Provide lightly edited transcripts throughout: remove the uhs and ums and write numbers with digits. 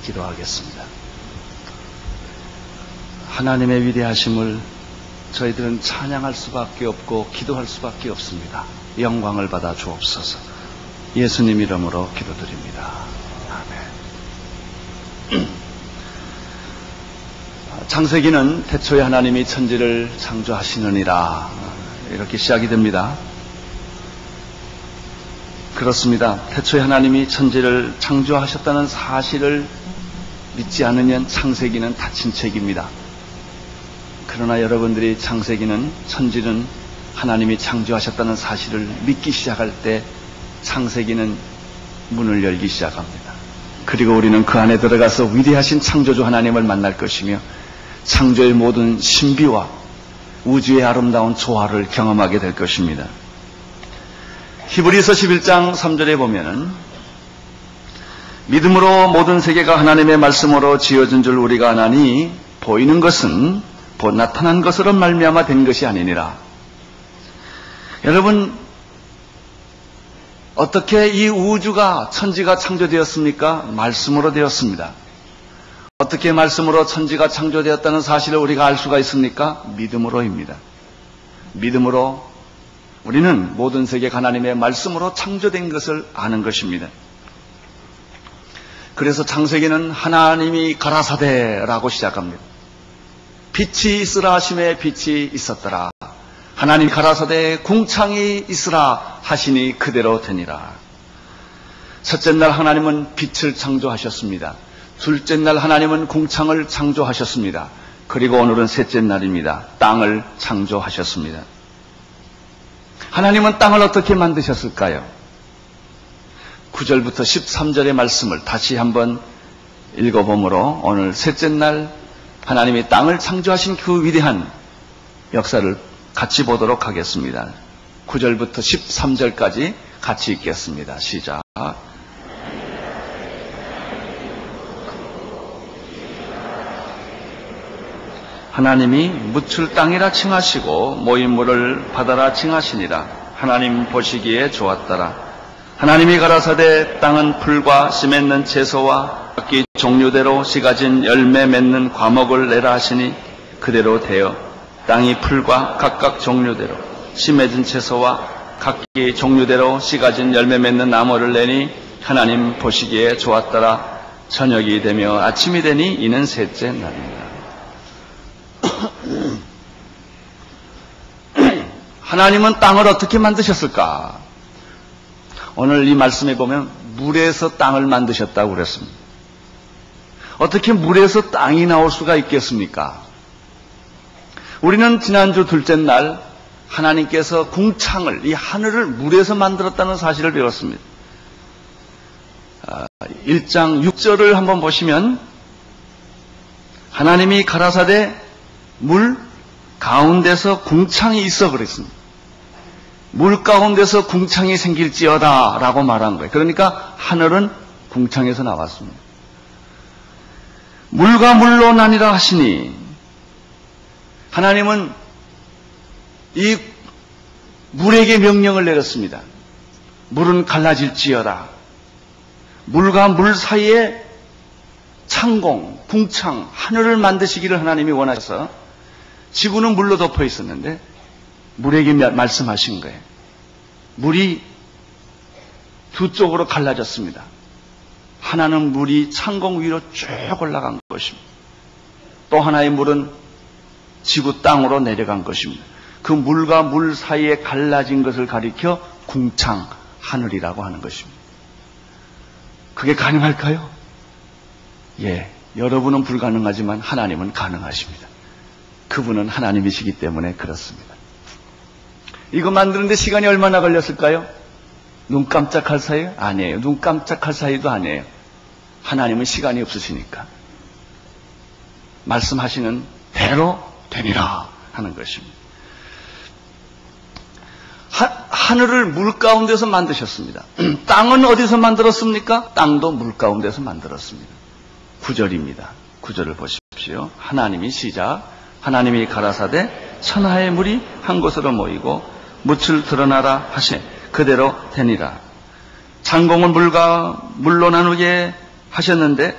기도하겠습니다. 하나님의 위대하심을 저희들은 찬양할 수밖에 없고 기도할 수밖에 없습니다. 영광을 받아 주옵소서. 예수님 이름으로 기도드립니다. 아멘. 창세기는 태초에 하나님이 천지를 창조하시느니라 이렇게 시작이 됩니다. 그렇습니다. 태초에 하나님이 천지를 창조하셨다는 사실을 믿지 않으면 창세기는 닫힌 책입니다. 그러나 여러분들이 창세기는 천지는 하나님이 창조하셨다는 사실을 믿기 시작할 때 창세기는 문을 열기 시작합니다. 그리고 우리는 그 안에 들어가서 위대하신 창조주 하나님을 만날 것이며 창조의 모든 신비와 우주의 아름다운 조화를 경험하게 될 것입니다. 히브리서 11장 3절에 보면은 믿음으로 모든 세계가 하나님의 말씀으로 지어진 줄 우리가 아나니 보이는 것은 곧 나타난 것으로 말미암아 된 것이 아니니라. 여러분, 어떻게 이 우주가 천지가 창조되었습니까? 말씀으로 되었습니다. 어떻게 말씀으로 천지가 창조되었다는 사실을 우리가 알 수가 있습니까? 믿음으로입니다. 믿음으로 우리는 모든 세계가 하나님의 말씀으로 창조된 것을 아는 것입니다. 그래서 창세기는 하나님이 가라사대라고 시작합니다. 빛이 있으라 하심에 빛이 있었더라. 하나님 가라사대 궁창이 있으라 하시니 그대로 되니라. 첫째 날 하나님은 빛을 창조하셨습니다. 둘째 날 하나님은 궁창을 창조하셨습니다. 그리고 오늘은 셋째 날입니다. 땅을 창조하셨습니다. 하나님은 땅을 어떻게 만드셨을까요? 9절부터 13절의 말씀을 다시 한번 읽어보므로 오늘 셋째 날 하나님이 땅을 창조하신 그 위대한 역사를 같이 보도록 하겠습니다. 9절부터 13절까지 같이 읽겠습니다. 시작. 하나님이 묻을 땅이라 칭하시고 모인 물을 바다라 칭하시니라. 하나님 보시기에 좋았더라. 하나님이 가라사대 땅은 풀과 씨 맺는 채소와 각기 종류대로 씨 가진 열매 맺는 과목을 내라 하시니 그대로 되어 땅이 풀과 각각 종류대로 씨 맺은 채소와 각기 종류대로 씨 가진 열매 맺는 나무를 내니 하나님 보시기에 좋았더라. 저녁이 되며 아침이 되니 이는 셋째 날입니다. 하나님은 땅을 어떻게 만드셨을까? 오늘 이 말씀에 보면 물에서 땅을 만드셨다고 그랬습니다. 어떻게 물에서 땅이 나올 수가 있겠습니까? 우리는 지난주 둘째 날 하나님께서 궁창을, 이 하늘을 물에서 만들었다는 사실을 배웠습니다. 1장 6절을 한번 보시면 하나님이 가라사대 물 가운데서 궁창이 있어 그랬습니다. 물 가운데서 궁창이 생길지어다 라고 말한 거예요. 그러니까 하늘은 궁창에서 나왔습니다. 물과 물로 나뉘라 하시니 하나님은 이 물에게 명령을 내렸습니다. 물은 갈라질지어다. 물과 물 사이에 창공, 궁창, 하늘을 만드시기를 하나님이 원하셔서 지구는 물로 덮어 있었는데 물에게 말씀하신 거예요. 물이 두 쪽으로 갈라졌습니다. 하나는 물이 창공 위로 쭉 올라간 것입니다. 또 하나의 물은 지구 땅으로 내려간 것입니다. 그 물과 물 사이에 갈라진 것을 가리켜 궁창, 하늘이라고 하는 것입니다. 그게 가능할까요? 예, 여러분은 불가능하지만 하나님은 가능하십니다. 그분은 하나님이시기 때문에 그렇습니다. 이거 만드는데 시간이 얼마나 걸렸을까요? 눈 깜짝할 사이? 아니에요. 눈 깜짝할 사이도 아니에요. 하나님은 시간이 없으시니까 말씀하시는 대로 되리라 하는 것입니다. 하늘을 물 가운데서 만드셨습니다. 땅은 어디서 만들었습니까? 땅도 물 가운데서 만들었습니다. 9절입니다. 9절을 보십시오. 하나님이 시작. 하나님이 가라사대 천하의 물이 한 곳으로 모이고 묻을 드러나라 하시니 그대로 되니라. 창공은 물과 물로 나누게 하셨는데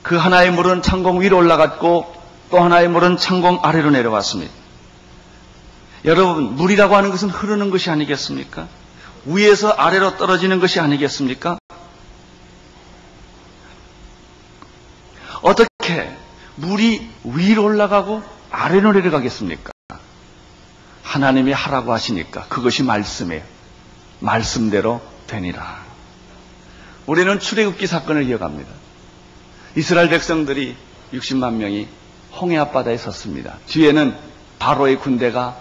그 하나의 물은 창공 위로 올라갔고 또 하나의 물은 창공 아래로 내려왔습니다. 여러분, 물이라고 하는 것은 흐르는 것이 아니겠습니까? 위에서 아래로 떨어지는 것이 아니겠습니까? 어떻게 물이 위로 올라가고 아래로 내려가겠습니까? 하나님이 하라고 하시니까 그것이 말씀이에요. 말씀대로 되니라. 우리는 출애굽기 사건을 기억합니다. 이스라엘 백성들이 60만 명이 홍해 앞바다에 섰습니다. 뒤에는 바로의 군대가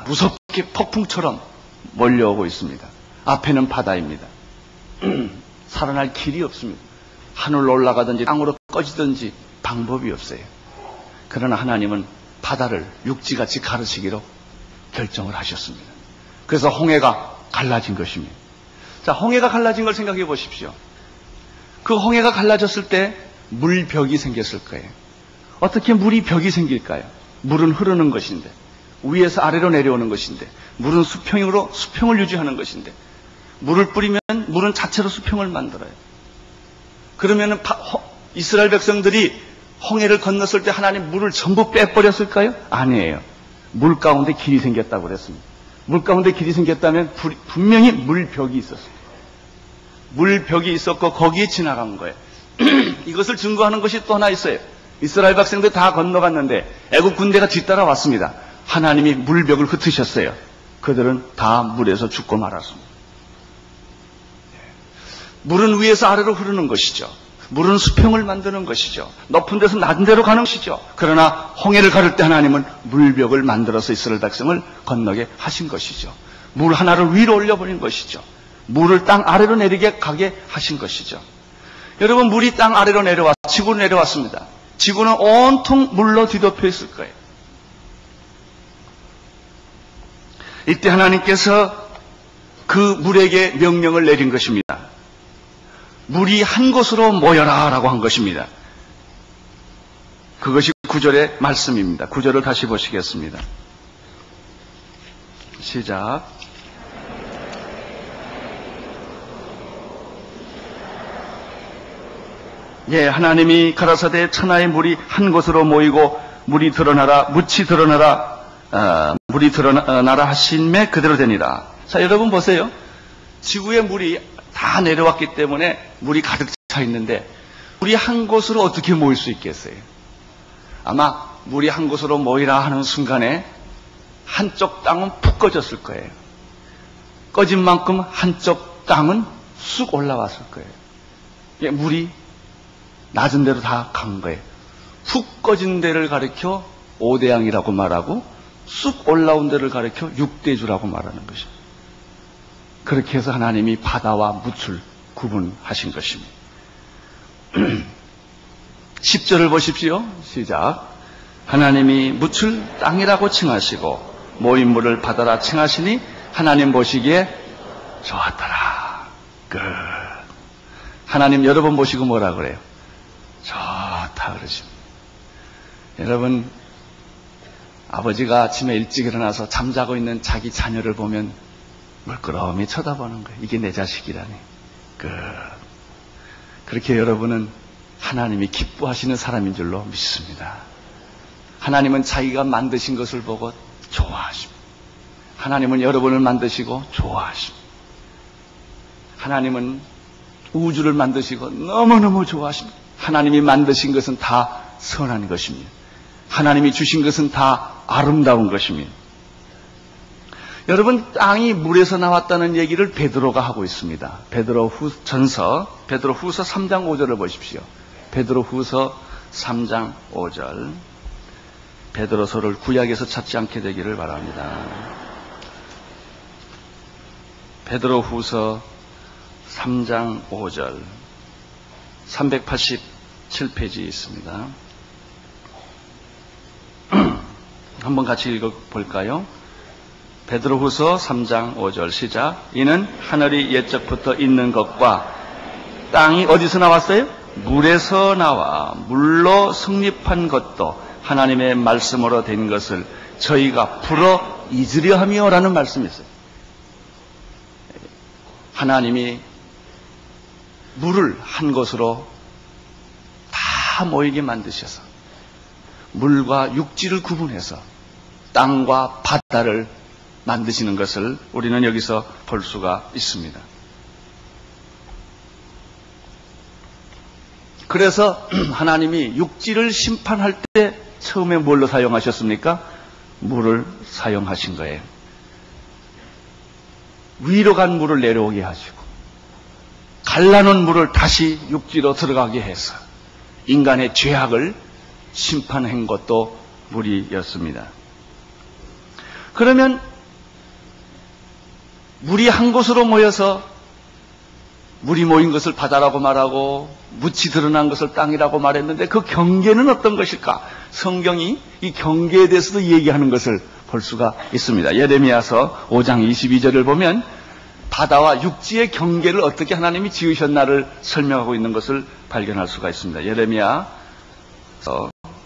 무섭게 폭풍처럼 몰려오고 있습니다. 앞에는 바다입니다. 살아날 길이 없습니다. 하늘로 올라가든지 땅으로 꺼지든지 방법이 없어요. 그러나 하나님은 바다를 육지같이 가르치기로 결정을 하셨습니다. 그래서 홍해가 갈라진 것입니다. 자, 홍해가 갈라진 걸 생각해 보십시오. 그 홍해가 갈라졌을 때 물벽이 생겼을 거예요. 어떻게 물이 벽이 생길까요? 물은 흐르는 것인데, 위에서 아래로 내려오는 것인데, 물은 수평으로 수평을 유지하는 것인데, 물을 뿌리면 물은 자체로 수평을 만들어요. 그러면 이스라엘 백성들이 홍해를 건넜을 때 하나님 물을 전부 빼버렸을까요? 아니에요. 물 가운데 길이 생겼다고 그랬습니다. 물 가운데 길이 생겼다면 분명히 물벽이 있었어요. 물벽이 있었고 거기에 지나간 거예요. 이것을 증거하는 것이 또 하나 있어요. 이스라엘 백성들 다 건너갔는데 애국 군대가 뒤따라왔습니다. 하나님이 물벽을 흩으셨어요. 그들은 다 물에서 죽고 말았습니다. 물은 위에서 아래로 흐르는 것이죠. 물은 수평을 만드는 것이죠. 높은 데서 낮은 데로 가는 것이죠. 그러나 홍해를 가를 때 하나님은 물벽을 만들어서 이스라엘 백성을 건너게 하신 것이죠. 물 하나를 위로 올려버린 것이죠. 물을 땅 아래로 내리게 가게 하신 것이죠. 여러분, 물이 땅 아래로 지구로 내려왔습니다. 지구는 온통 물로 뒤덮여 있을 거예요. 이때 하나님께서 그 물에게 명령을 내린 것입니다. 물이 한 곳으로 모여라 라고 한 것입니다. 그것이 9절의 말씀입니다. 9절을 다시 보시겠습니다. 시작. 예, 하나님이 가라사대 천하의 물이 한 곳으로 모이고 물이 드러나라, 묻이 드러나라, 물이 드러나라 하심에 그대로 되니라. 자, 여러분 보세요. 지구의 물이 다 내려왔기 때문에 물이 가득 차 있는데 물이 한 곳으로 어떻게 모일 수 있겠어요? 아마 물이 한 곳으로 모이라 하는 순간에 한쪽 땅은 푹 꺼졌을 거예요. 꺼진 만큼 한쪽 땅은 쑥 올라왔을 거예요. 물이 낮은 데로 다 간 거예요. 푹 꺼진 데를 가리켜 5대양이라고 말하고 쑥 올라온 데를 가리켜 6대주라고 말하는 것입니다. 그렇게 해서 하나님이 바다와 묻을 구분하신 것입니다. 10절을 보십시오. 시작. 하나님이 묻을 땅이라고 칭하시고 모인 물을 바다라 칭하시니 하나님 보시기에 좋았더라. 끝. 하나님 여러 번 보시고 뭐라 그래요? 좋다 그러십니다. 여러분, 아버지가 아침에 일찍 일어나서 잠자고 있는 자기 자녀를 보면 물끄러미 쳐다보는 거예요. 이게 내 자식이라니. 그렇게 여러분은 하나님이 기뻐하시는 사람인 줄로 믿습니다. 하나님은 자기가 만드신 것을 보고 좋아하십니다. 하나님은 여러분을 만드시고 좋아하십니다. 하나님은 우주를 만드시고 너무너무 좋아하십니다. 하나님이 만드신 것은 다 선한 것입니다. 하나님이 주신 것은 다 아름다운 것입니다. 여러분, 땅이 물에서 나왔다는 얘기를 베드로가 하고 있습니다. 베드로후서 3장 5절을 보십시오. 베드로후서 3장 5절. 베드로서를 구약에서 찾지 않게 되기를 바랍니다. 베드로후서 3장 5절. 387페이지에 있습니다. 한번 같이 읽어볼까요? 베드로후서 3장 5절 시작. 이는 하늘이 옛적부터 있는 것과 땅이 어디서 나왔어요? 물에서 나와 물로 성립한 것도 하나님의 말씀으로 된 것을 저희가 풀어 잊으려 하며 라는 말씀이 있어요. 하나님이 물을 한 곳으로 다 다 모이게 만드셔서 물과 육지를 구분해서 땅과 바다를 만드시는 것을 우리는 여기서 볼 수가 있습니다. 그래서 하나님이 육지를 심판할 때 처음에 뭘로 사용하셨습니까? 물을 사용하신 거예요. 위로 간 물을 내려오게 하시고 갈라놓은 물을 다시 육지로 들어가게 해서 인간의 죄악을 심판한 것도 물이었습니다. 그러면 물이 한 곳으로 모여서 물이 모인 것을 바다라고 말하고 묻이 드러난 것을 땅이라고 말했는데 그 경계는 어떤 것일까? 성경이 이 경계에 대해서도 얘기하는 것을 볼 수가 있습니다. 예레미야서 5장 22절을 보면 바다와 육지의 경계를 어떻게 하나님이 지으셨나를 설명하고 있는 것을 발견할 수가 있습니다. 예레미야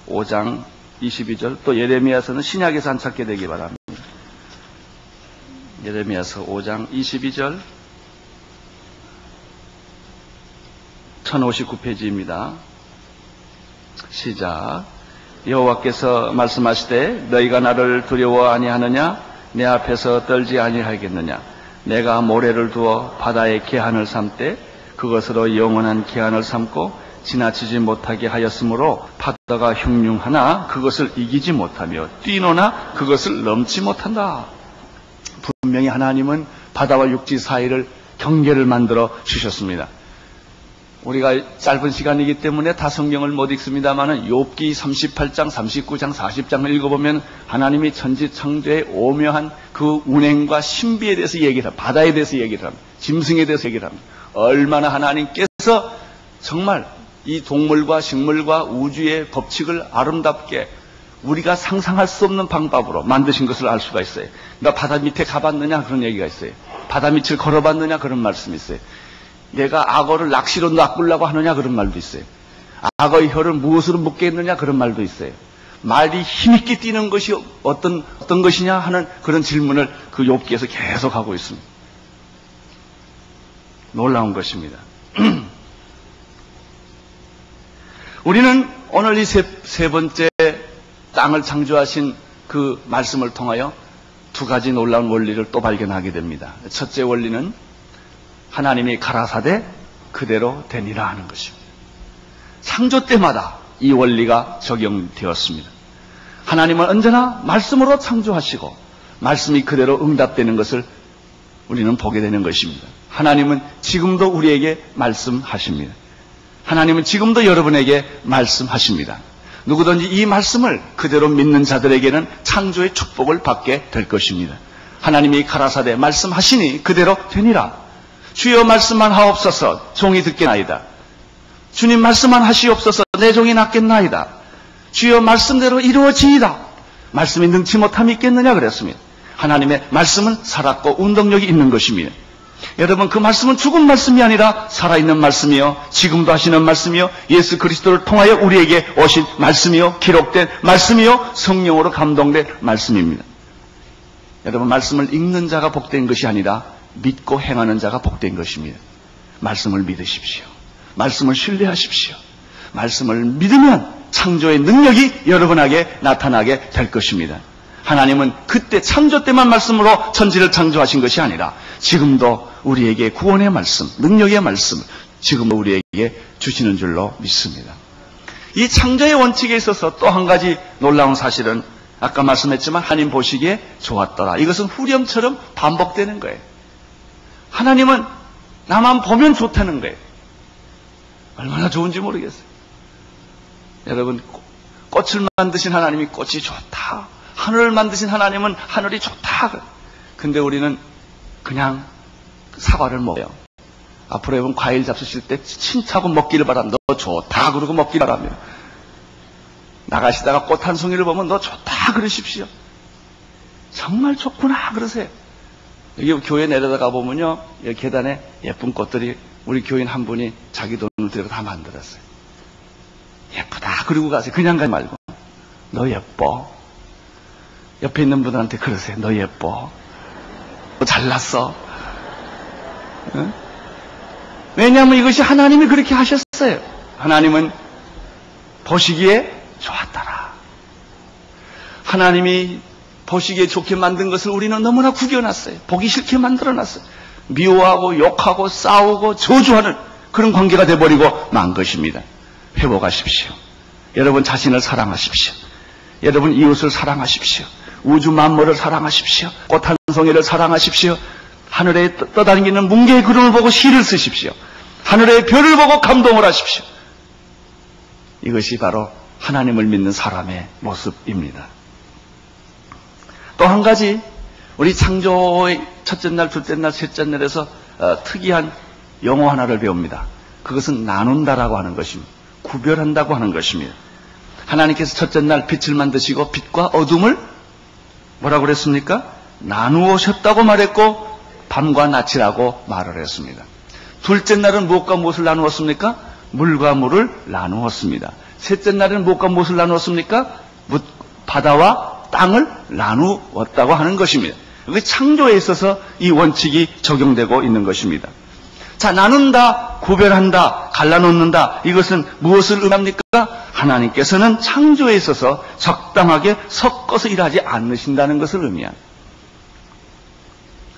5장 22절, 또 예레미야서는 신약에서 안 찾게 되기 바랍니다. 예레미야서 5장 22절 1059페이지입니다. 시작. 여호와께서 말씀하시되 너희가 나를 두려워 아니하느냐? 내 앞에서 떨지 아니하겠느냐? 내가 모래를 두어 바다의 개한을 삼되 그것으로 영원한 개한을 삼고 지나치지 못하게 하였으므로 바다가 흉흉하나 그것을 이기지 못하며 뛰노나 그것을 넘지 못한다. 분명히 하나님은 바다와 육지 사이를 경계를 만들어 주셨습니다. 우리가 짧은 시간이기 때문에 다 성경을 못 읽습니다만은 욥기 38장, 39장, 40장을 읽어보면 하나님이 천지 창조의 오묘한 그 운행과 신비에 대해서 얘기를 합니다. 바다에 대해서 얘기를 합니다. 짐승에 대해서 얘기를 합니다. 얼마나 하나님께서 정말 이 동물과 식물과 우주의 법칙을 아름답게 우리가 상상할 수 없는 방법으로 만드신 것을 알 수가 있어요. 너 바다 밑에 가봤느냐? 그런 얘기가 있어요. 바다 밑을 걸어봤느냐? 그런 말씀이 있어요. 내가 악어를 낚시로 낚으려고 하느냐? 그런 말도 있어요. 악어의 혀를 무엇으로 묶겠느냐? 그런 말도 있어요. 말이 힘있게 뛰는 것이 어떤 것이냐 하는 그런 질문을 그 욥기에서 계속 하고 있습니다. 놀라운 것입니다. 우리는 오늘 이 세 번째 땅을 창조하신 그 말씀을 통하여 두 가지 놀라운 원리를 또 발견하게 됩니다. 첫째 원리는 하나님이 가라사대 그대로 되니라 하는 것입니다. 창조 때마다 이 원리가 적용되었습니다. 하나님은 언제나 말씀으로 창조하시고 말씀이 그대로 응답되는 것을 우리는 보게 되는 것입니다. 하나님은 지금도 우리에게 말씀하십니다. 하나님은 지금도 여러분에게 말씀하십니다. 누구든지 이 말씀을 그대로 믿는 자들에게는 창조의 축복을 받게 될 것입니다. 하나님이 가라사대 말씀하시니 그대로 되니라. 주여 말씀만 하옵소서 종이 듣겠나이다. 주님 말씀만 하시옵소서 내 종이 낫겠나이다. 주여 말씀대로 이루어지이다. 말씀이 능치 못함이 있겠느냐 그랬습니다. 하나님의 말씀은 살았고 운동력이 있는 것입니다. 여러분, 그 말씀은 죽은 말씀이 아니라 살아있는 말씀이요, 지금도 하시는 말씀이요, 예수 그리스도를 통하여 우리에게 오신 말씀이요, 기록된 말씀이요, 성령으로 감동된 말씀입니다. 여러분, 말씀을 읽는 자가 복된 것이 아니라 믿고 행하는 자가 복된 것입니다. 말씀을 믿으십시오. 말씀을 신뢰하십시오. 말씀을 믿으면 창조의 능력이 여러분에게 나타나게 될 것입니다. 하나님은 그때 창조 때만 말씀으로 천지를 창조하신 것이 아니라 지금도 우리에게 구원의 말씀, 능력의 말씀, 지금도 우리에게 주시는 줄로 믿습니다. 이 창조의 원칙에 있어서 또 한 가지 놀라운 사실은 아까 말씀했지만 하나님 보시기에 좋았더라. 이것은 후렴처럼 반복되는 거예요. 하나님은 나만 보면 좋다는 거예요. 얼마나 좋은지 모르겠어요. 여러분, 꽃을 만드신 하나님이 꽃이 좋다. 하늘을 만드신 하나님은 하늘이 좋다. 근데 우리는 그냥 사과를 먹어요. 앞으로 여러분 과일 잡수실 때 칭찬하고 먹기를 바랍니다. 너 좋다 그러고 먹기를 바랍니다. 나가시다가 꽃 한 송이를 보면 너 좋다 그러십시오. 정말 좋구나 그러세요. 여기 교회 내려다가 보면요, 여기 계단에 예쁜 꽃들이 우리 교인 한 분이 자기 돈을 들여 다 만들었어요. 예쁘다 그러고 가세요. 그냥 가지 말고 너 예뻐. 옆에 있는 분들한테 그러세요. 너 예뻐. 너 잘났어. 응? 왜냐하면 이것이 하나님이 그렇게 하셨어요. 하나님은 보시기에 좋았더라. 하나님이 보시기에 좋게 만든 것을 우리는 너무나 구겨놨어요. 보기 싫게 만들어놨어요. 미워하고 욕하고 싸우고 저주하는 그런 관계가 돼버리고 만 것입니다. 회복하십시오. 여러분 자신을 사랑하십시오. 여러분 이웃을 사랑하십시오. 우주 만물을 사랑하십시오. 꽃 한 송이를 사랑하십시오. 하늘에 떠다니는 뭉게의 구름을 보고 시를 쓰십시오. 하늘의 별을 보고 감동을 하십시오. 이것이 바로 하나님을 믿는 사람의 모습입니다. 또 한 가지 우리 창조의 첫째 날, 둘째 날, 셋째 날에서 특이한 용어 하나를 배웁니다. 그것은 나눈다라고 하는 것입니다. 구별한다고 하는 것입니다. 하나님께서 첫째 날 빛을 만드시고 빛과 어둠을 뭐라고 그랬습니까? 나누셨다고 말했고 밤과 낮이라고 말을 했습니다. 둘째 날은 무엇과 무엇을 나누었습니까? 물과 물을 나누었습니다. 셋째 날은 무엇과 무엇을 나누었습니까? 바다와 땅을 나누었다고 하는 것입니다. 이게 창조에 있어서 이 원칙이 적용되고 있는 것입니다. 자, 나눈다, 구별한다, 갈라놓는다. 이것은 무엇을 의미합니까? 하나님께서는 창조에 있어서 적당하게 섞어서 일하지 않으신다는 것을 의미합니다.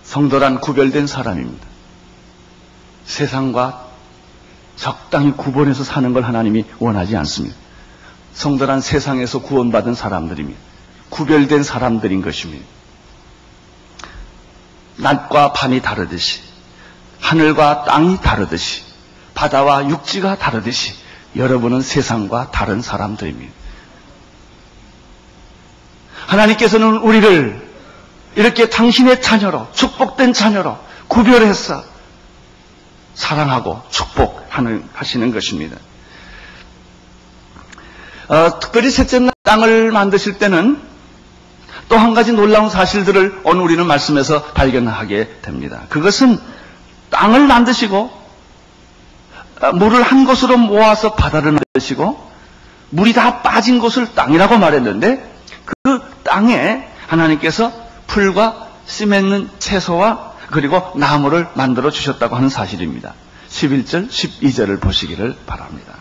성도란 구별된 사람입니다. 세상과 적당히 구분해서 사는 걸 하나님이 원하지 않습니다. 성도란 세상에서 구원받은 사람들입니다. 구별된 사람들인 것입니다. 낮과 밤이 다르듯이, 하늘과 땅이 다르듯이, 바다와 육지가 다르듯이 여러분은 세상과 다른 사람들입니다. 하나님께서는 우리를 이렇게 당신의 자녀로, 축복된 자녀로 구별해서 사랑하고 축복하시는 것입니다. 특별히 셋째 날 땅을 만드실 때는 또 한 가지 놀라운 사실들을 오늘 우리는 말씀에서 발견하게 됩니다. 그것은 땅을 만드시고 물을 한 곳으로 모아서 바다를 만드시고 물이 다 빠진 곳을 땅이라고 말했는데 그 땅에 하나님께서 풀과 씨 맺는 채소와 그리고 나무를 만들어 주셨다고 하는 사실입니다. 11절, 12절을 보시기를 바랍니다.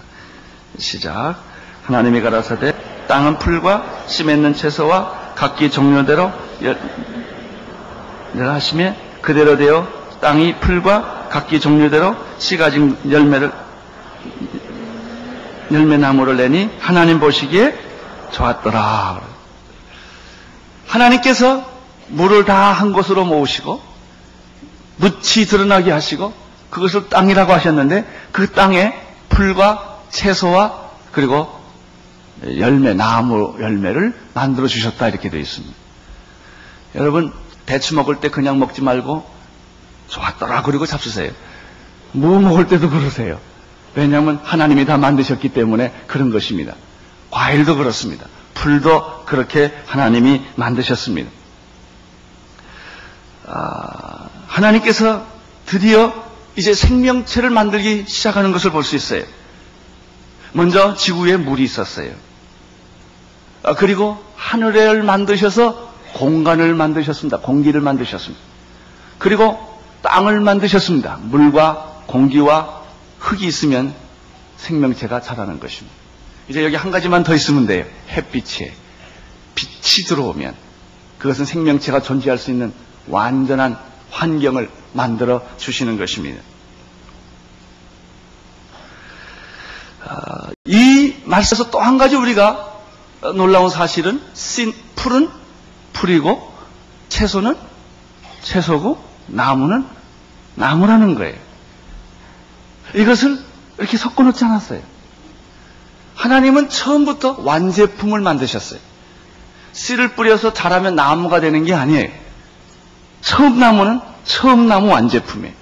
시작. 하나님이 가라사대 땅은 풀과 씨 맺는 채소와 각기 종류대로 하시며 그대로 되어 땅이 풀과 각기 종류대로 씨 가진 열매나무를 내니 하나님 보시기에 좋았더라. 하나님께서 물을 다 한 곳으로 모으시고 묻이 드러나게 하시고 그것을 땅이라고 하셨는데 그 땅에 풀과 채소와 그리고 나무 열매를 만들어 주셨다 이렇게 되어 있습니다. 여러분 대추 먹을 때 그냥 먹지 말고 좋았더라 그리고 잡수세요. 무 먹을 때도 그러세요. 왜냐하면 하나님이 다 만드셨기 때문에 그런 것입니다. 과일도 그렇습니다. 풀도 그렇게 하나님이 만드셨습니다. 하나님께서 드디어 이제 생명체를 만들기 시작하는 것을 볼 수 있어요. 먼저 지구에 물이 있었어요. 그리고 하늘을 만드셔서 공간을 만드셨습니다. 공기를 만드셨습니다. 그리고 땅을 만드셨습니다. 물과 공기와 흙이 있으면 생명체가 자라는 것입니다. 이제 여기 한 가지만 더 있으면 돼요. 햇빛에 빛이 들어오면 그것은 생명체가 존재할 수 있는 완전한 환경을 만들어 주시는 것입니다. 이 말씀에서 또 한 가지 우리가 놀라운 사실은 풀은 풀이고 채소는 채소고 나무는 나무라는 거예요. 이것을 이렇게 섞어놓지 않았어요. 하나님은 처음부터 완제품을 만드셨어요. 씨를 뿌려서 자라면 나무가 되는 게 아니에요. 처음 나무는 처음 나무 완제품이에요.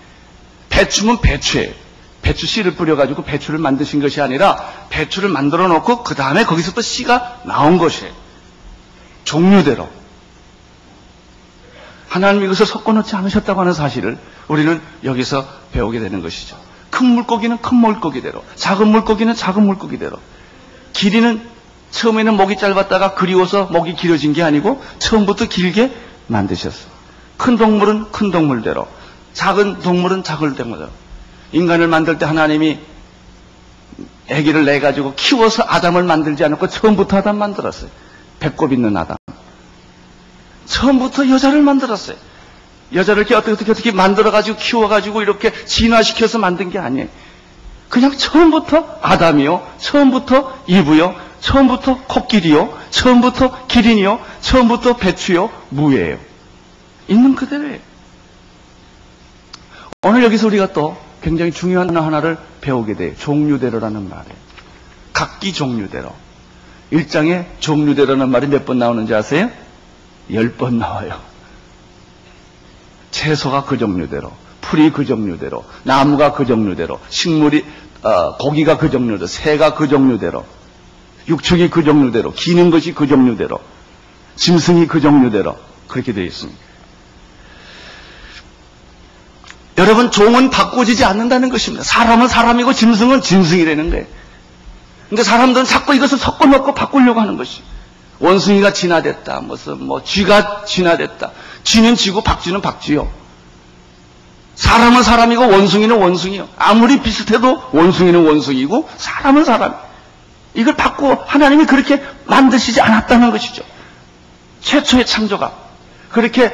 배추면 배추예요. 배추 씨를 뿌려가지고 배추를 만드신 것이 아니라 배추를 만들어 놓고 그 다음에 거기서 또 씨가 나온 것이에요. 종류대로. 하나님이 이것을 섞어놓지 않으셨다고 하는 사실을 우리는 여기서 배우게 되는 것이죠. 큰 물고기는 큰 물고기대로, 작은 물고기는 작은 물고기대로. 길이는 처음에는 목이 짧았다가 그리워서 목이 길어진 게 아니고 처음부터 길게 만드셨어요. 큰 동물은 큰 동물대로, 작은 동물은 작은 동물대로. 인간을 만들 때 하나님이 아기를 내가지고 키워서 아담을 만들지 않았고 처음부터 아담 만들었어요. 배꼽 있는 아담. 처음부터 여자를 만들었어요. 여자를 이렇게 어떻게 만들어가지고 키워가지고 이렇게 진화시켜서 만든 게 아니에요. 그냥 처음부터 아담이요, 처음부터 이브요, 처음부터 코끼리요, 처음부터 기린이요, 처음부터 배추요, 무예요. 있는 그대로예요. 오늘 여기서 우리가 또 굉장히 중요한 하나를 배우게 돼요. 종류대로라는 말이에요. 각기 종류대로. 1장에 종류대로라는 말이 몇 번 나오는지 아세요? 10번 나와요. 채소가 그 종류대로, 풀이 그 종류대로, 나무가 그 종류대로, 식물이 고기가 그 종류대로, 새가 그 종류대로, 육축이 그 종류대로, 기는 것이 그 종류대로, 짐승이 그 종류대로 그렇게 되어 있습니다. 여러분, 종은 바꿔지지 않는다는 것입니다. 사람은 사람이고 짐승은 짐승이라는 거예요. 근데 사람들은 자꾸 이것을 섞어놓고 바꾸려고 하는 것이. 원숭이가 진화됐다, 쥐가 진화됐다. 쥐는 쥐고 박쥐는 박쥐요. 사람은 사람이고 원숭이는 원숭이요. 아무리 비슷해도 원숭이는 원숭이고 사람은 사람. 이걸 바꾸어 하나님이 그렇게 만드시지 않았다는 것이죠. 최초의 창조가 그렇게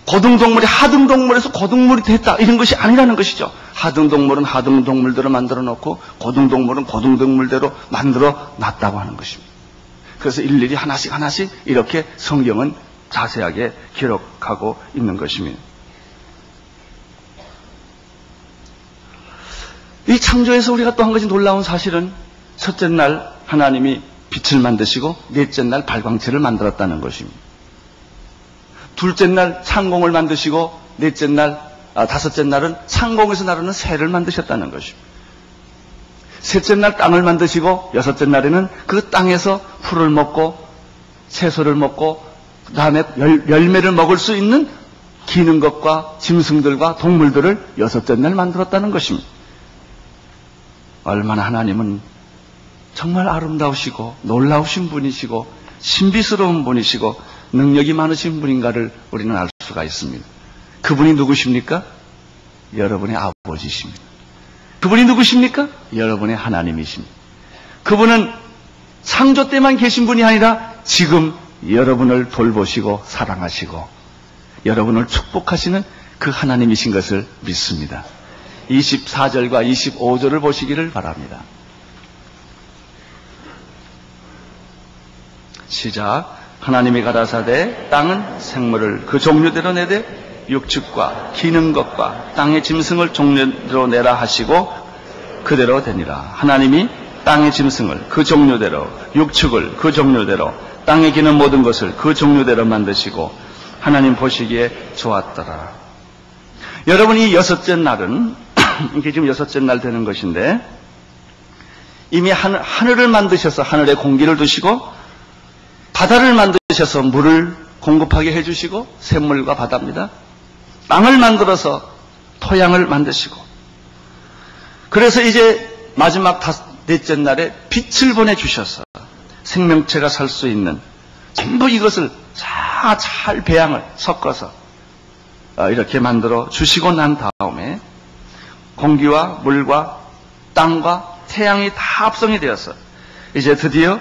고등동물이 하등동물에서 고등물이 됐다 이런 것이 아니라는 것이죠. 하등동물은 하등동물대로 만들어 놓고 고등동물은 고등동물대로 만들어 놨다고 하는 것입니다. 그래서 일일이 하나씩 이렇게 성경은 자세하게 기록하고 있는 것입니다. 이 창조에서 우리가 또 한 가지 놀라운 사실은 첫째 날 하나님이 빛을 만드시고 넷째 날 발광체를 만들었다는 것입니다. 둘째 날 창공을 만드시고 다섯째 날은 창공에서 나르는 새를 만드셨다는 것입니다. 셋째 날 땅을 만드시고 여섯째 날에는 그 땅에서 풀을 먹고 채소를 먹고 그 다음에 열매를 먹을 수 있는 기는 것과 짐승들과 동물들을 여섯째 날 만들었다는 것입니다. 얼마나 하나님은 정말 아름다우시고 놀라우신 분이시고 신비스러운 분이시고 능력이 많으신 분인가를 우리는 알 수가 있습니다. 그분이 누구십니까? 여러분의 아버지십니다. 그분이 누구십니까? 여러분의 하나님이십니다. 그분은 창조 때만 계신 분이 아니라 지금 여러분을 돌보시고 사랑하시고 여러분을 축복하시는 그 하나님이신 것을 믿습니다. 24절과 25절을 보시기를 바랍니다. 시작. 하나님이 가라사대 땅은 생물을 그 종류대로 내되 육축과 기는 것과 땅의 짐승을 종류대로 내라 하시고 그대로 되니라. 하나님이 땅의 짐승을 그 종류대로 육축을 그 종류대로 땅에 기는 모든 것을 그 종류대로 만드시고 하나님 보시기에 좋았더라. 여러분, 이 여섯째 날은 이게 지금 여섯째 날 되는 것인데 이미 하늘을 만드셔서 하늘에 공기를 두시고 바다를 만드셔서 물을 공급하게 해주시고 샘물과 바다입니다. 땅을 만들어서 토양을 만드시고 그래서 이제 마지막 넷째 날에 빛을 보내주셔서 생명체가 살 수 있는 전부 이것을 잘 배양을 섞어서 이렇게 만들어 주시고 난 다음에 공기와 물과 땅과 태양이 다 합성이 되어서 이제 드디어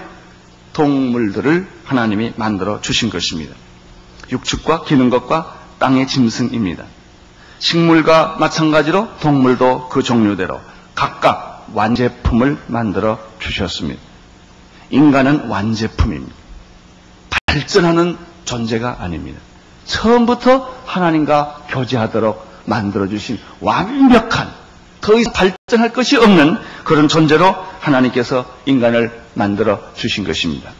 동물들을 하나님이 만들어 주신 것입니다. 육축과 기는 것과 땅의 짐승입니다. 식물과 마찬가지로 동물도 그 종류대로 각각 완제품을 만들어 주셨습니다. 인간은 완제품입니다. 발전하는 존재가 아닙니다. 처음부터 하나님과 교제하도록 만들어주신 완벽한, 더 이상 발전할 것이 없는 그런 존재로 하나님께서 인간을 만들어 주신 것입니다.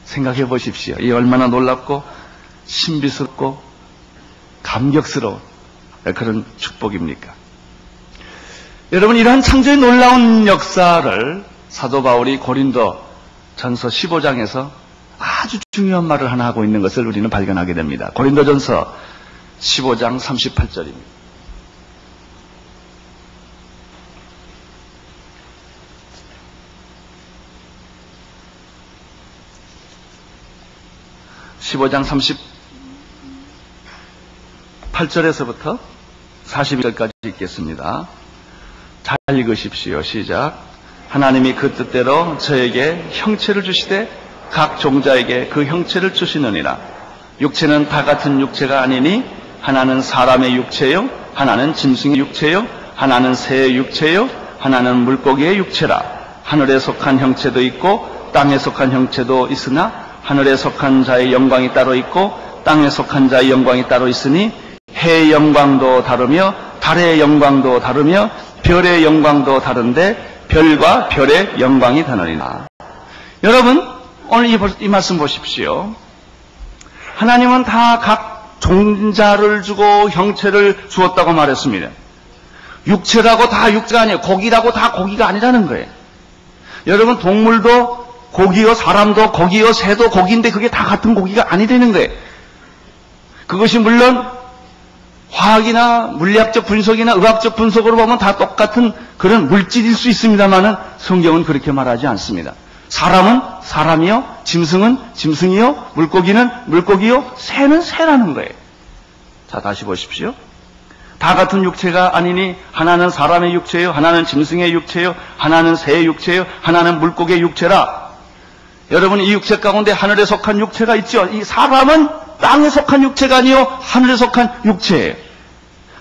생각해 보십시오. 이 얼마나 놀랍고 신비스럽고 감격스러운 그런 축복입니까? 여러분, 이러한 창조의 놀라운 역사를 사도 바울이 고린도 전서 15장에서 아주 중요한 말을 하나 하고 있는 것을 우리는 발견하게 됩니다. 고린도 전서 15장 38절입니다. (15장 38절에서부터 42절까지 읽겠습니다. 잘 읽으십시오. 시작. 하나님이 그 뜻대로 저에게 형체를 주시되 각 종자에게 그 형체를 주시느니라. 육체는 다 같은 육체가 아니니 하나는 사람의 육체요, 하나는 짐승의 육체요, 하나는 새의 육체요, 하나는 물고기의 육체라. 하늘에 속한 형체도 있고 땅에 속한 형체도 있으나 하늘에 속한 자의 영광이 따로 있고 땅에 속한 자의 영광이 따로 있으니 해의 영광도 다르며 달의 영광도 다르며 별의 영광도 다른데 별과 별의 영광이 다르니라. 여러분, 오늘 이 말씀 보십시오. 하나님은 다 각 종자를 주고 형체를 주었다고 말했습니다. 육체라고 다 육체가 아니에요. 고기라고 다 고기가 아니라는 거예요. 여러분, 동물도 고기요, 사람도 고기요, 새도 고기인데 그게 다 같은 고기가 아니라는 거예요. 그것이 물론 화학이나 물리학적 분석이나 의학적 분석으로 보면 다 똑같은 그런 물질일 수 있습니다만은 성경은 그렇게 말하지 않습니다. 사람은 사람이요, 짐승은 짐승이요, 물고기는 물고기요, 새는 새라는 거예요. 자, 다시 보십시오. 다 같은 육체가 아니니 하나는 사람의 육체요, 하나는 짐승의 육체요, 하나는 새의 육체요, 하나는 물고기의 육체라. 여러분, 이 육체 가운데 하늘에 속한 육체가 있죠. 이 사람은 땅에 속한 육체가 아니요 하늘에 속한 육체예요.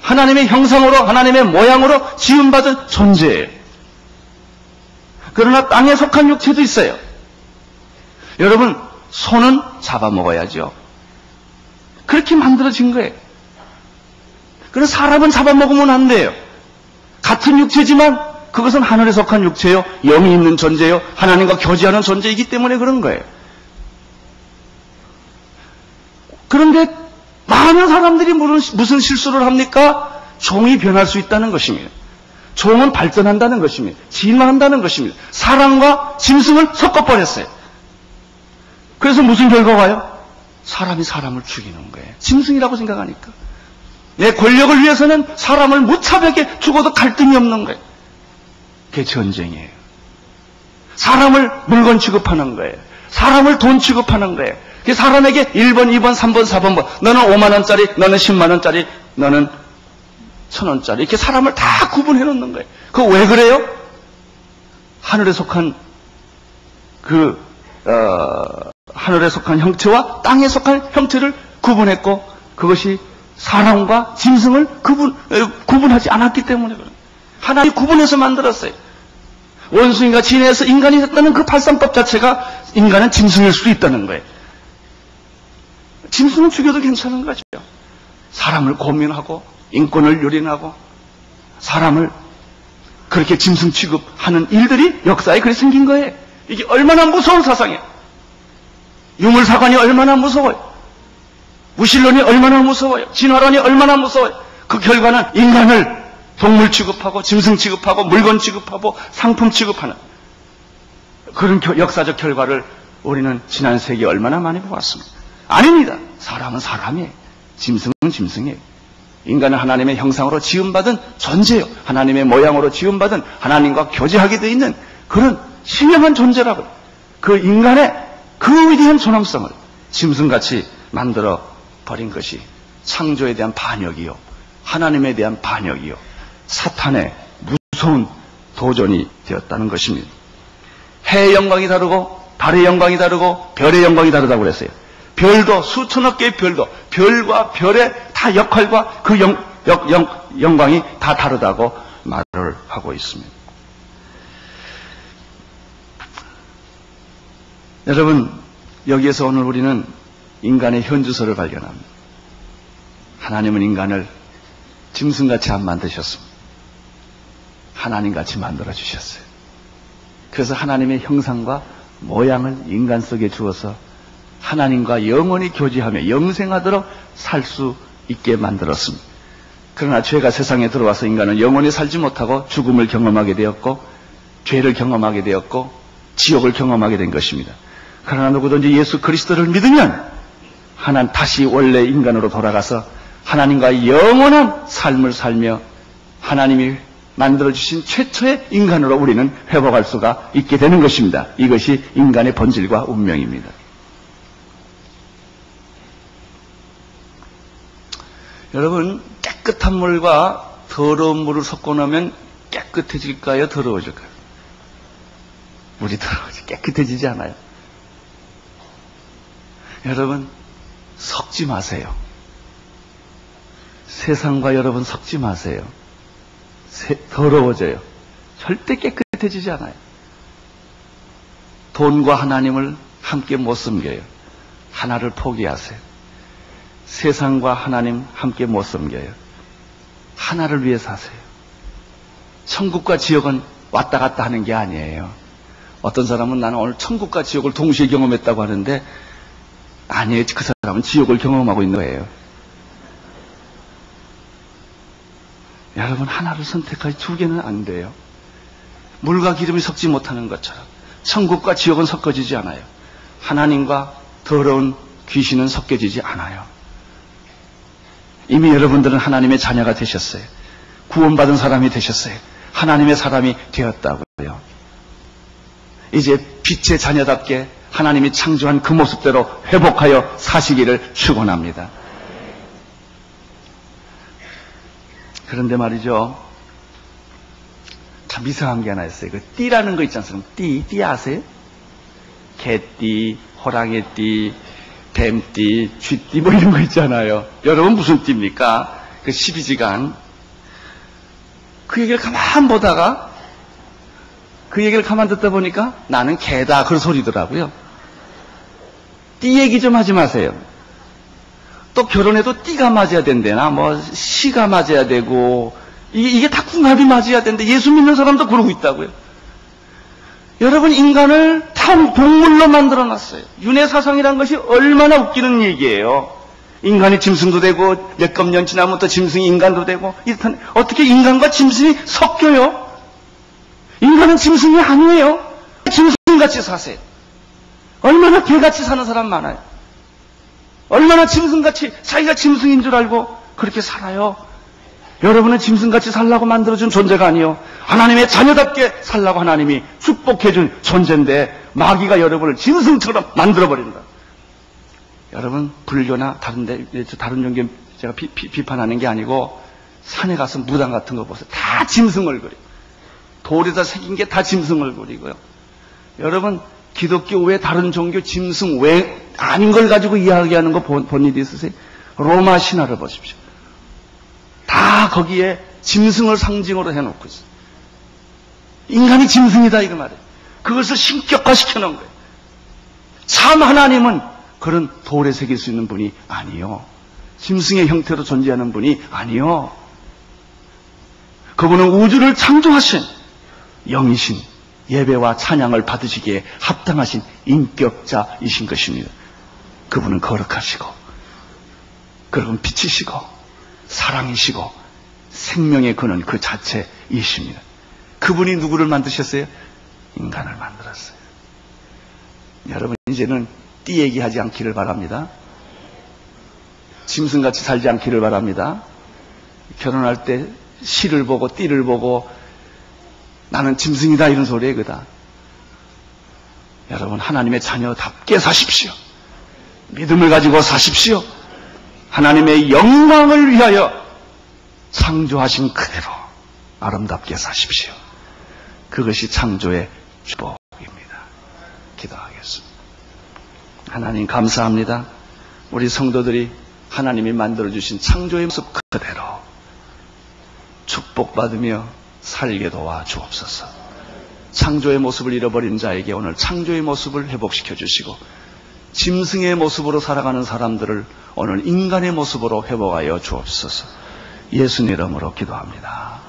하나님의 형상으로, 하나님의 모양으로 지음받은 존재예요. 그러나 땅에 속한 육체도 있어요. 여러분, 소는 잡아먹어야죠. 그렇게 만들어진 거예요. 그래서 사람은 잡아먹으면 안 돼요. 같은 육체지만 그것은 하늘에 속한 육체요, 영이 있는 존재요, 하나님과 교제하는 존재이기 때문에 그런 거예요. 그런데 많은 사람들이 무슨 실수를 합니까? 종이 변할 수 있다는 것입니다. 종은 발전한다는 것입니다. 진화한다는 것입니다. 사람과 짐승을 섞어버렸어요. 그래서 무슨 결과가 와요? 사람이 사람을 죽이는 거예요. 짐승이라고 생각하니까. 내 권력을 위해서는 사람을 무차별하게 죽어도 갈등이 없는 거예요. 그게 전쟁이에요. 사람을 물건 취급하는 거예요. 사람을 돈 취급하는 거예요. 사람에게 1번, 2번, 3번, 4번, 너는 5만 원짜리, 너는 10만 원짜리, 너는 1,000원짜리 이렇게 사람을 다 구분해 놓는 거예요. 그거 왜 그래요? 하늘에 속한 하늘에 속한 형체와 땅에 속한 형체를 구분했고 그것이 사람과 짐승을 구분하지 않았기 때문에 그래요. 하나님이 구분해서 만들었어요. 원숭이가 진해서 인간이 됐다는 그 발상법 자체가 인간은 짐승일 수도 있다는 거예요. 짐승은 죽여도 괜찮은 거죠. 사람을 고민하고 인권을 유린하고 사람을 그렇게 짐승 취급하는 일들이 역사에 그렇게 생긴 거예요. 이게 얼마나 무서운 사상이에요. 유물사관이 얼마나 무서워요. 무신론이 얼마나 무서워요. 진화론이 얼마나 무서워요. 그 결과는 인간을 동물 취급하고 짐승 취급하고 물건 취급하고 상품 취급하는 그런 역사적 결과를 우리는 지난 세기에 얼마나 많이 보았습니다. 아닙니다. 사람은 사람이에요. 짐승은 짐승이에요. 인간은 하나님의 형상으로 지음받은 존재요. 하나님의 모양으로 지음받은 하나님과 교제하게 되어 있는 그런 신령한 존재라고요. 그 인간의 그 위대한 존엄성을 짐승같이 만들어 버린 것이 창조에 대한 반역이요. 하나님에 대한 반역이요. 사탄의 무서운 도전이 되었다는 것입니다. 해의 영광이 다르고 달의 영광이 다르고 별의 영광이 다르다고 그랬어요. 별도 수천억 개의 별도 별과 별의 다 역할과 그 영광이 다 다르다고 말을 하고 있습니다. 여러분, 여기에서 오늘 우리는 인간의 현주소를 발견합니다. 하나님은 인간을 짐승같이 안 만드셨습니다. 하나님같이 만들어주셨어요. 그래서 하나님의 형상과 모양을 인간 속에 주어서 하나님과 영원히 교제하며 영생하도록 살 수 있게 만들었습니다. 그러나 죄가 세상에 들어와서 인간은 영원히 살지 못하고 죽음을 경험하게 되었고 죄를 경험하게 되었고 지옥을 경험하게 된 것입니다. 그러나 누구든지 예수 그리스도를 믿으면 하나님 다시 원래 인간으로 돌아가서 하나님과 영원한 삶을 살며 하나님이 만들어주신 최초의 인간으로 우리는 회복할 수가 있게 되는 것입니다. 이것이 인간의 본질과 운명입니다. 여러분, 깨끗한 물과 더러운 물을 섞어 놓으면 깨끗해질까요? 더러워질까요? 물이 더러워지, 깨끗해지지 않아요. 여러분, 섞지 마세요. 세상과 여러분 섞지 마세요. 더러워져요. 절대 깨끗해지지 않아요. 돈과 하나님을 함께 못 섬겨요. 하나를 포기하세요. 세상과 하나님 함께 못 섬겨요. 하나를 위해 사세요. 천국과 지옥은 왔다 갔다 하는 게 아니에요. 어떤 사람은 나는 오늘 천국과 지옥을 동시에 경험했다고 하는데 아니에요. 그 사람은 지옥을 경험하고 있는 거예요. 여러분, 하나를 선택하지 두 개는 안 돼요. 물과 기름이 섞지 못하는 것처럼 천국과 지옥은 섞어지지 않아요. 하나님과 더러운 귀신은 섞여지지 않아요. 이미 여러분들은 하나님의 자녀가 되셨어요. 구원받은 사람이 되셨어요. 하나님의 사람이 되었다고요. 이제 빛의 자녀답게 하나님이 창조한 그 모습대로 회복하여 사시기를 축원합니다. 그런데 말이죠, 참 이상한 게 하나 있어요. 그 띠라는 거 있지 않습니까? 띠 아세요? 개띠, 호랑이띠, 뱀띠, 쥐띠 뭐 이런 거 있잖아요. 여러분 무슨 띠입니까? 그 12지간. 그 얘기를 가만 보다가 그 얘기를 가만 듣다 보니까 나는 개다 그런 소리더라고요. 띠 얘기 좀 하지 마세요. 또 결혼해도 띠가 맞아야 된대나 뭐 시가 맞아야 되고 이게 다 궁합이 맞아야 되는데 예수 믿는 사람도 그러고 있다고요. 여러분, 인간을 다 동물로 만들어놨어요. 윤회사상이라는 것이 얼마나 웃기는 얘기예요. 인간이 짐승도 되고 몇 겁년 지나면 또 짐승이 인간도 되고 이렇다는, 어떻게 인간과 짐승이 섞여요? 인간은 짐승이 아니에요. 짐승같이 사세요. 얼마나 개같이 사는 사람 많아요. 얼마나 짐승같이 자기가 짐승인 줄 알고 그렇게 살아요. 여러분은 짐승같이 살라고 만들어준 존재가 아니요, 하나님의 자녀답게 살라고 하나님이 축복해준 존재인데 마귀가 여러분을 짐승처럼 만들어버린다. 여러분, 불교나 다른 종교 제가 비판하는 게 아니고 산에 가서 무당 같은 거 보세요. 다 짐승 얼굴이에요. 돌에다 새긴 게 다 짐승 얼굴이고요. 여러분, 기독교 외 다른 종교 짐승 외 아닌 걸 가지고 이야기하는 거 본 일이 있으세요? 로마 신화를 보십시오. 다 거기에 짐승을 상징으로 해놓고 있어요. 인간이 짐승이다 이거 말이에요. 그것을 신격화시켜 놓은 거예요. 참 하나님은 그런 돌에 새길 수 있는 분이 아니요, 짐승의 형태로 존재하는 분이 아니요, 그분은 우주를 창조하신 영이신, 예배와 찬양을 받으시기에 합당하신 인격자이신 것입니다. 그분은 거룩하시고, 그분은 빛이시고, 사랑이시고, 생명의 근원 그 자체이십니다. 그분이 누구를 만드셨어요? 인간을 만들었어요. 여러분, 이제는 띠 얘기하지 않기를 바랍니다. 짐승같이 살지 않기를 바랍니다. 결혼할 때 시를 보고 띠를 보고 나는 짐승이다 이런 소리에 그다. 여러분, 하나님의 자녀답게 사십시오. 믿음을 가지고 사십시오. 하나님의 영광을 위하여 창조하신 그대로 아름답게 사십시오. 그것이 창조의 축복입니다. 기도하겠습니다. 하나님 감사합니다. 우리 성도들이 하나님이 만들어주신 창조의 모습 그대로 축복받으며 살게 도와 주옵소서. 창조의 모습을 잃어버린 자에게 오늘 창조의 모습을 회복시켜 주시고, 짐승의 모습으로 살아가는 사람들을 오늘 인간의 모습으로 회복하여 주옵소서. 예수님 이름으로 기도합니다.